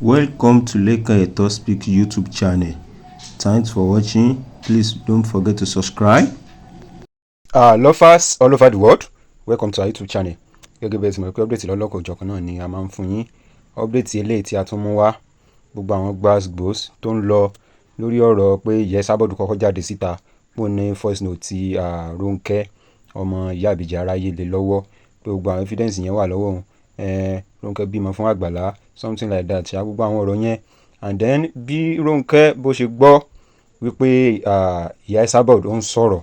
Welcome to Leka Eto Speak YouTube channel. Thanks for watching. Please don't forget to subscribe. Lovers all over the world, welcome to our YouTube channel. Gẹ́gẹ́ bí ẹ ti mọ̀ pé update lọ́lọ́kọ̀ òjọ̀kan náà ni a máa ń fún yín. Update eléyìí tí a tún mú wá, gbogbo àwọn gbàgbós tó ń lọ lórí ọ̀rọ̀ pé Esabodu kọ́kọ́ jáde síta pò ní voice note ti Ronke ọmọ Iyaibeji Arayele lọ́wọ́, pé gbogbo àwọn evidence yẹn wà lọ́wọ́ òun. Ronke bímọ fún Àgbàlá, something like that. Ṣá gbogbo àwọn ọ̀rọ̀ yẹn. And then bí Ronke bó ṣe gbọ́ wípé ìyá Esabodu ń sọ̀rọ̀,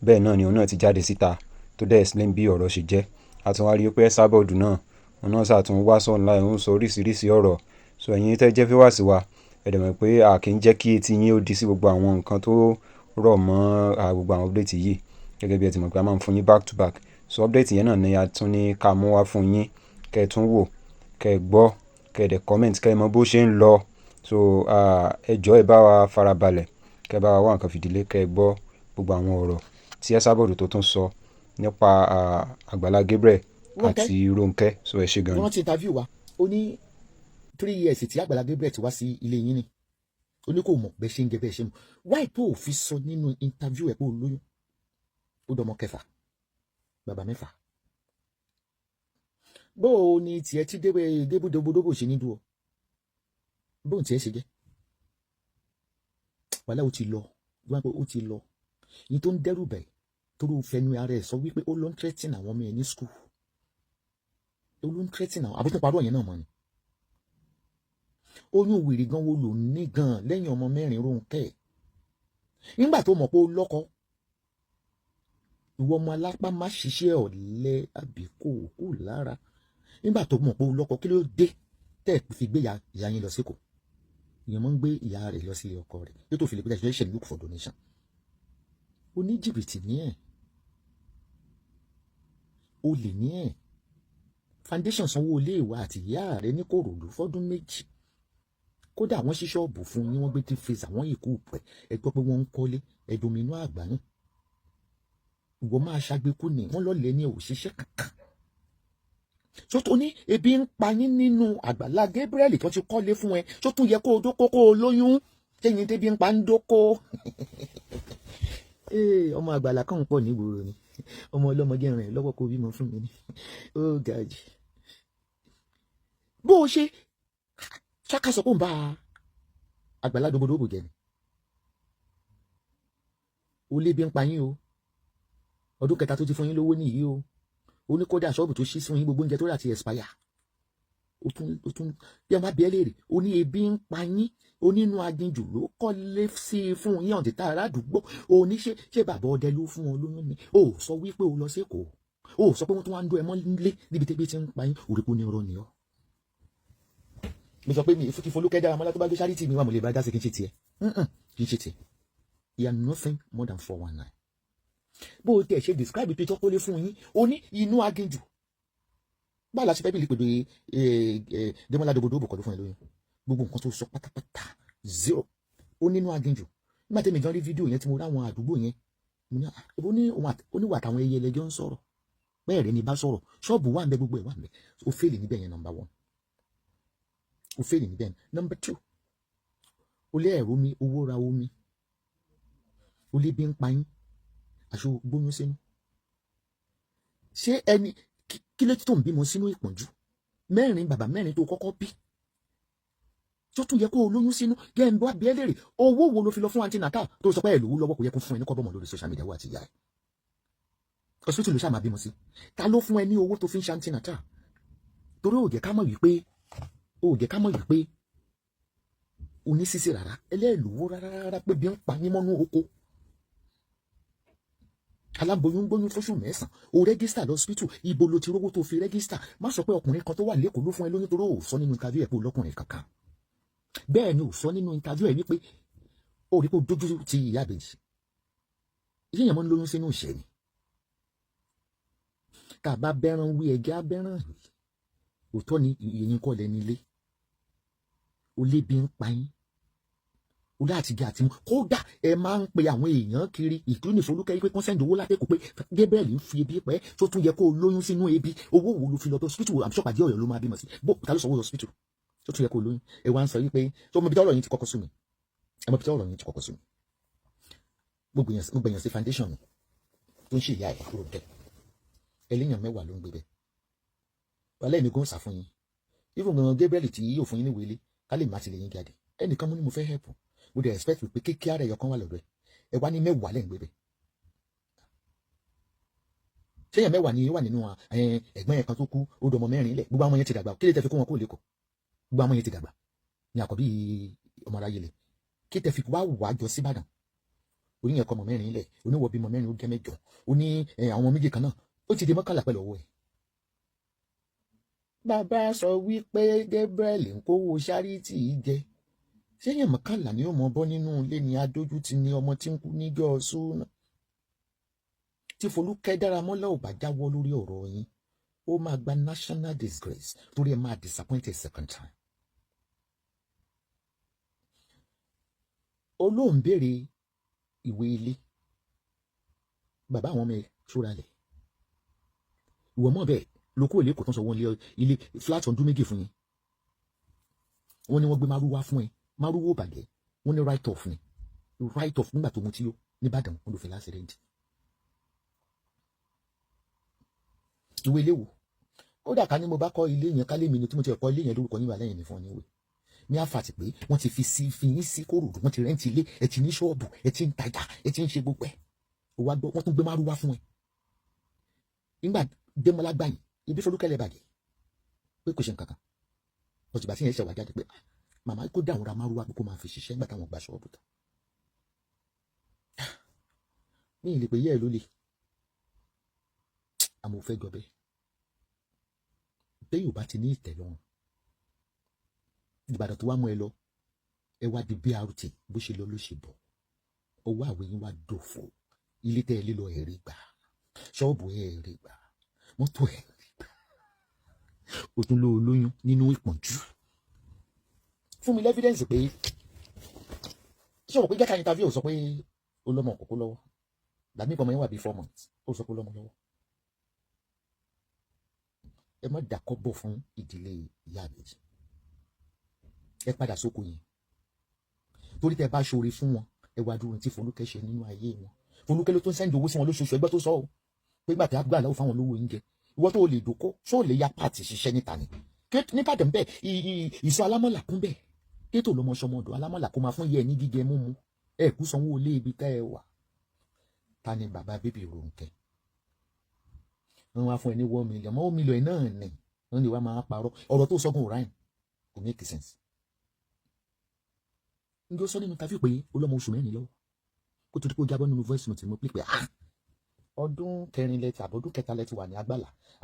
bẹ́ẹ̀ náà ni òun náà ti jáde síta tó dẹ̀ explain bí ọ̀rọ̀ ṣe jẹ́. A tún wá rí i pé Esabodu náà òun náà ṣàtún wá sọ online, òun sọ oríṣiríṣi ọ̀rọ̀. So ẹ̀yin tẹ́ jẹ́ viewers wa, ẹ dẹ̀ mọ̀ pé a kì í jẹ́ kí etí yín ó di sí gbogbo àwọn nǹkan tó rọ̀ mọ́ gbogbo àwọn update yìí. Gẹ́gẹ́ bí ẹ ti mọ̀ pé a máa ń fún yín back to back. So update yẹn náà ni a tún ní ká mú wá fún yín, kẹ́ ẹ tún wò, kẹ́ ẹ gbọ́, kẹ́ ẹ dẹ̀ comment, kẹ́ ẹ mọ bó ṣe ń lọ. So ẹ jọ̀ọ́ ẹ bá wa farabalẹ̀, kẹ́ ẹ bá wa wá nǹkan fìdílé, kẹ́ ẹ gbọ́ gbogbo àwọn ọ̀rọ̀ tí Esabodu tó tún sọ nípa Àgbàlá Gabriel àti Ronke. So ẹ ṣe gan ni. wọ́n ti interview wa ó ní 3 years tí Àgbàlá Gabriel ti wá sí ilé yín ni ó ní kò mọ̀ bẹ́ẹ̀ ṣe ń jẹ bẹ́ẹ̀ ṣe mu. why tó o fi sọ nínú interview ẹ̀ pé o lóyún ó dọmọ kẹfà bàbá mẹ́fà. bó o ní tiẹ̀ tí débùdóbòdóbò ṣe ní dúró bó o tiẹ̀ ṣe jẹ́ wàhálà ó ti lọ ó ti lọ ní tó ń dẹ́rù bẹ̀ torí ó fẹnu ara ẹ̀ sọ wípé ó ló ń threaten àwọn ọmọ ẹ̀ ní school ó ló ń threaten àwọn àbúrò parọ́ yẹn náà mọ́ ni. oyún wèrè gan wo lò ní gan lẹ́yìn ọmọ mẹ́rin Ronke nígbà tó mọ̀ pé ó lọ́kọ ìwọ ọmọ alápá má ṣiṣẹ́ ọ̀lẹ àbí kò kú lára nígbà tó mọ̀ pé ó lọ́kọ kí ló dé tẹ́ ẹ̀ fi gbé ìyá yín lọ sí kò ìyẹn mọ́ ń gbé ìyá rẹ̀ lọ sí ọkọ rẹ̀ tó tó fi lè gbé ẹ̀ṣẹ̀ ṣe look for donation. Oníjìbìtì ní ẹ̀ olè ní ẹ̀ foundation sanwó ilé ìwà àti ìyá rẹ̀ ní Kòròdú fọ́dún 2 kódà wọ́n ṣí ṣọ́ọ̀bù fún yín wọ́n gbé tí fèsì àwọn ìkú pẹ̀ ẹ gbọ́ pé wọ́n ń kọ́lé ẹ̀dùnmínú àgbà náà ìwọ máa ṣàgbékú ni wọ́n lọ́lẹ̀ ní òṣìṣẹ́ kankan tó tó ní ebi ń pa yín nínú Àgbàlá Gabriel tó ti kọ́lé fún ẹ tó tún yẹ kó o dókó kó o lóyún tẹ́yìn débi ń pa ń dókó ọmọ Àgbàlá kan pọ̀ nígboro ni ọmọ ọlọ́mọge rìn lọ́wọ́ kó bímọ fún mi ni ó ga jù. bó o ṣe ṣáká sọ pé ń bá Àgbàlá dóbodóbò jẹ ni ó lé bí ń pa yín o ọdún kẹta tó ti fún yín lówó nìyí o ó ní kódà ṣọ́ọ̀bù tó ṣí fún yín gbogbo oúnjẹ tó rà ti expire ó tún bí ẹ má bí ẹ léèrè ó ní ebi ń pa yín onínú aginjù ló kọ́lé sí i fún yín ọ̀dẹ̀ta aládùúgbò ó ní ṣé bàbá ọdẹ ló fún wọn lóyún ni ó sọ wípé ó lọ sékòó ó sọ pé wọ́n tún wá ń dún ẹ mọ́ nílé níbi tẹ́bí ti ń pa yín òrìkó ní ọ̀rọ̀ ni ọ́. mo sọ pé mi kí Folúkẹ́ dára mọ́lá tó bá gbé charity mi wà mo lè bá dá sí kí n ṣe tiẹ̀ kí n ṣe tiẹ̀ you are nothing more than 419. bó o tẹ̀ ṣe describe pé tọ́kọ́lé fún yín ó ní inú aginjù báà láti fẹ́ bí ìpèdè Dẹ́mọ́lá dóbodóbò kọ́ ló fún ẹ lóyún gbogbo nǹkan tó sọ pátápátá zero ó nínú aginjù nígbà tẹ́mi gan rí fídíò yẹn tí mo ráwọn àdúgbò yẹn mo ní oníwà táwọn ẹyẹ ẹlẹjọ ń sọ̀rọ̀ bẹ́ẹ̀ rẹ ni bá sọ̀rọ̀ ṣọ́ọ̀bù wà ń bẹ gbogbo ẹ̀ wà ń bẹ ó fèlè níbẹ̀ yẹn number 1 ó fèlè níbẹ̀ number 2 ó lé ẹ̀rọ mi owó ra omi ó lé bí ń pa yín aṣọ gbóyún sínú ṣé ẹni kí ló tó ń bímọ sínú ìpọ́njú mẹ́rin bàbá mẹ́rin tó kọ́kọ́ bí tó tún yẹ kó o lóyún sínú gẹ́gẹ́ bá bí ẹ léèrè owó wo ló fi lọ fún antenatal tó sọ pé ẹ lówó lọ́wọ́ kò yẹ kó fún ẹ ní kọ́bọ̀mọ̀ lórí social media wà àti ìyá ẹ hospital ló ṣàmà bímọ sí ta ló fún ẹ ní owó tó fi ń ṣe antenatal torí ó jẹ́ ká mọ̀ wípé oníṣíṣe rárá ẹlẹ́ẹ̀lówó rárá pé bí ń pa yín mọ́nú oko aláboyún gbóyún fóṣù 9 o rẹ́gísítà lọ́sípítù ibo ló ti rówó tó fi rẹ́gísítà má sọ pé ọkùnrin kan tó wà lẹ́kọ̀ọ́ ló fún ẹ lóyún torí ò sọ nínú interview ẹ̀ pé olọ́kùnrin kankan bẹ́ẹ̀ ni ò sọ nínú interview ẹ̀ wípé ó rí pé ó dójú ti Iyaibeji yíyan mọ́ ń lóyún sínú ìṣẹ́ ni tá a bá bẹ́ràn wí ẹ̀gẹ́ abẹ́ràn òótọ́ ni ìyẹn kọ́ lẹ́ni ilé ó lé bí ń pa yín ó láti gé àti mú kódà ẹ máa ń pe àwọn èèyàn kiri ìkíni Folúkẹ́ yìí pé kán sẹ́ńdì owó látẹ̀kọ̀ pé Gabriel ń fi ebi pẹ́ tó tún yẹ kó o lóyún sínú ebi owó wo ló fi lọ tó hospital àbíṣọ́pàdé Ọ̀yọ́ ló máa bímọ sí bó ta ló sanwó hospital tó tún yẹ kó lóyún ẹ wá ń sọ wípé tó mọ ibi tí ọ̀rọ̀ yín ti kọ́kọ́ sú mi ẹ mọ ibi tí ọ̀rọ̀ yín ti kọ́kọ́ sú mi gbogbo èèyàn sí foundation mi tó ń ṣe ìyá ẹ̀ kúrò dẹ̀ ẹlẹ́yàn 10 ló ń gbé bẹ́ẹ̀ wàhálà èmi gan sà fún yín even gan Gabriel tí yóò fún yín níwèé ilé ká lè má tilẹ̀ yín jáde ẹnìkan mú ni mo fẹ́ help mo dey expect pé kékeré ara ẹ̀yọ kan wà lọ́dọ̀ ẹ wá ní 10 lẹ́ ń gbé bẹ́ẹ̀ ṣéyàn 10 ni ó wà nínú ẹ̀gbọ́n yẹn kan tó kú ó dọmọ 4 lẹ̀ gbogbo àwọn yẹn ti dàgbà kí lè tẹ́ fi kó wọn kó lè kọ́ gbogbo àwọn yẹn ti dàgbà ní àkọ́bí ọmọ Arayele kí tẹ́ fi wá wà jọ síbàdàn oníyẹn kọ́ ọmọ 4 lẹ̀ oníwọ̀ bímọ 4 ó jẹ́ 8 ó ní àwọn méjì kan náà ó ti di 11 pẹ̀lú ọwọ́ ẹ̀. bàbá sọ wípé Gabriel ń kówó charity jẹ ṣéyàn 11 ni ó mọ bọ́ nínú ilé ni adójútì ní ọmọ tí ń kú níjọ́ súnà tí Folúkẹ́ Dáramọ́lá ò bá jáwọ́ lórí ọ̀rọ̀ yín ó máa gba national disgrace torí ẹ máa disappoint a second time. olóhùn béèrè ìwé ilé bàbá àwọn ọmọ ẹ ṣúra lẹ̀ ìwọ mọ̀ bẹ́ẹ̀ lókù èlé kò tán sọ wọn ilé flat ọdún 2 fún yín wọ́n ní wọ́n gbé márúwá fún ẹ márúwó bàjẹ́ wọ́n ní right off ni right off nígbà tó mu tí yó nìbàdàn wọ́n ló fi lásìrẹ́ǹtì. ìwé ilé wo ó dà ká ní mo bá kọ́ ilé yẹn kálé mi ni tí mo ti kọ́ ilé yẹn lórúkọ yín wà lẹ́yìn mi fún ọ níwèé ní àfàtì pé wọ́n ti fi yín sí kòròdú wọ́n ti rẹ́ǹtì ilé ẹ ti ní ṣọ́ọ̀bù ẹ ti ń tajà ẹ ti ń ṣe gbogbo ẹ̀ wọ́n tún gbé márúwá fún ẹ nígbà Démọ́lá gbà yín ibi Folúkẹ́ lẹ bàjẹ́ pé kò ṣe nǹkan kan ọtí bá sí yẹn ṣe wà jáde pé màmá kó dáhùn ra márúwá pé kó máa fi ṣiṣẹ́ nígbà táwọn gba ṣọ́ọ̀bù tán ní ìlè pé yẹ́ ẹ ló lè àmọ́ fẹ́ jọ bẹ́ẹ̀ yóò bá ti ní ìtẹ́lọ́rùn Ìbàdàn tó wá mú ẹ lọ ẹ wá di BRT bó ṣe lọ ló ṣe bọ̀ ọwọ́ àwẹ̀ yín wá dòfò ilé tẹ́ ẹ lé lọ ẹ̀rí gbà ṣọ́ọ̀bù ẹ̀rí gbà mọ́tò ẹ̀rí gbà ó tún lọ olóyún nínú ìpọ́njú fún mi lẹ́fídẹ́ǹsì pé ṣé o pé jẹ́ka interview sọ pé ó lọ́mọ kókó lọ́wọ́ làmì ìpọ́nmọ́ yẹn wà bí 4 months ó sọ pé ó lọ́mọ lọ́wọ́ ẹ má dàkọ́ bọ̀ fún ìdílé Iyaibeji ẹ padà sóko yẹn torí tẹ bá ṣoore fún wọn ẹ wá dúró tí Folúkẹ́ ṣe nínú ayé wọn Folúkẹ́ ló tó ń sẹ́ńdì owó sí wọn lóṣooṣù ẹgbẹ́ tó sọ ọ́ pé gbà tí a gbà lọ́wọ́ fáwọn olówó oúnjẹ ìwọ tó lè dóko ṣó lè ya pààtì ṣiṣẹ́ níta ni níbàdàn bẹ́ẹ̀ ìsọ alámọ̀là kún bẹ́ẹ̀ kéètò lọmọ ṣọmọdọ̀ alámọ̀là kó máa fún yẹ ní gígẹ múmu ẹ kú sanwó ilé ibi tẹ́ ẹ wà ta ni bàbá bébì Ronke wọ́n wá fún ẹ ní 1 million mọ́ 1 million náà ni wọ́n lè wá máa parọ́ ọ̀rọ̀ tó sọ́gun òráìn kò make sense. ǹjẹ́ ó sọ nínú tàbí pé ó lọ́mọ oṣù 4 lọ́wọ́ kó tó di pé ó jábọ́ nínú voice note mo pè pé ọdún 4 lẹ́tì àbọ̀dún 3 lẹ́tì wà ní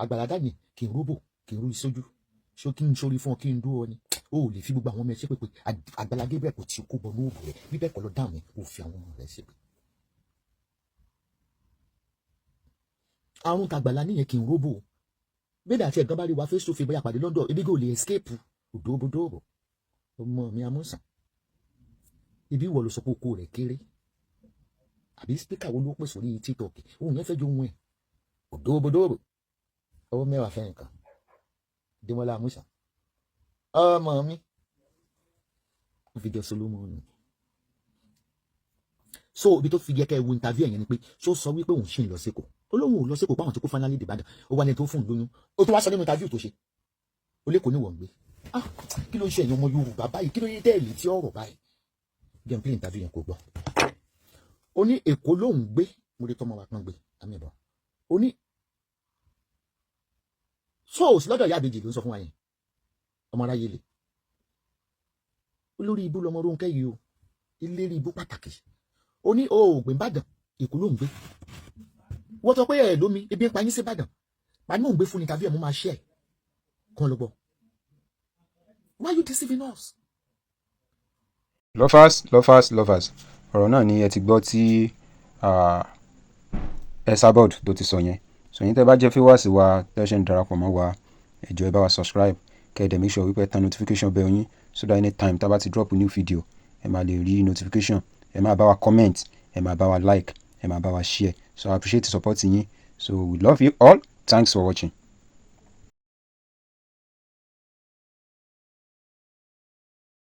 àgbàlá dání kì í róbò kì í rú ìsójú ṣó kí n sórí fún ọ kí n dúró ni ó lè fi gbogbo àwọn ọmọ ẹ ṣe pé Àgbàlá Gabriel kò tí kó bọ ní òbò rẹ bíbẹ́ kọ́ lọ dáhùn ẹ ó fi àwọn ọmọ rẹ ṣe pé. àrùn tàgbàlá níyẹn kì í róbò bẹ́ẹ̀ àti ẹ̀gbọ́n bá rí wa face to face bóyá pàdé London ebi gò lè escape òdòbodòbò ọmọ mi amúsàn ibi ìwọ ló sọ pé oko rẹ̀ kéré àbí spíkà wo ló pè sórí TikTok òun yẹn fẹ́ jó ohun ẹ̀ òdòbodòbò ọwọ́ mẹ́wàá fẹ́ nǹkan Démọ́lá amúsàn ọmọ mi fídíò Solomon so ibi tó fi yẹ kẹ́ ẹ wo interview ẹ̀yẹn ni pé ṣó sọ wípé òun ṣì ń lọ síkò olóhùn ò lọ síkò báwọn tó kó finally dìbàdàn ó wà ní tó fún un lóyún ó tó wá sọ nínú interview tó ṣe ó lè kó níwọ̀n gbé kí ló ń ṣe ẹ̀yàn ọmọ Yorùbá báyìí kí ló yẹ dẹ́ẹ̀lì tí ọ̀rọ̀ báyìí gameplay interview yẹn kò gbọ́ ó ní Èkó lóhùn gbé mo rí tọmọ wa kan gbé àmì ìbọn ó ní sọ́ọ̀sì lọ́dọ̀ Iyaibeji ló ń sọ fún wa yẹn ọmọ Arayele olórí ibú lọmọ Ronke yìí o ìlérí ibú pàtàkì ó ní oògùn Ìbàdàn Èkó ló ń gbé wọ́n sọ pé ẹ̀ lómi ebi ń pa yín sí Ìbàdàn pa ní òun gbé fún ní tàbí ẹ̀ mú máa ṣe ẹ̀ kàn lọ gbọ́ why you deceiving us. lovers ọ̀rọ̀ náà ni ẹ ti gbọ́ tí Esabodu tó ti sọ yẹn so yín tẹ́ bá jẹ́ fíwáàsì wa tẹ́ ṣe ń darapọ̀ mọ́ wa ẹ jọ̀ọ́ ẹ bá wa subscribe kẹ́ ẹ dẹ̀ make sure wípé tan notification bell yín so that anytime tá bá ti drop new video ẹ máa lè rí notification ẹ máa bá wa comment ẹ máa bá wa like ẹ máa bá wa share so I appreciate the support yín so we love you all thanks for watching.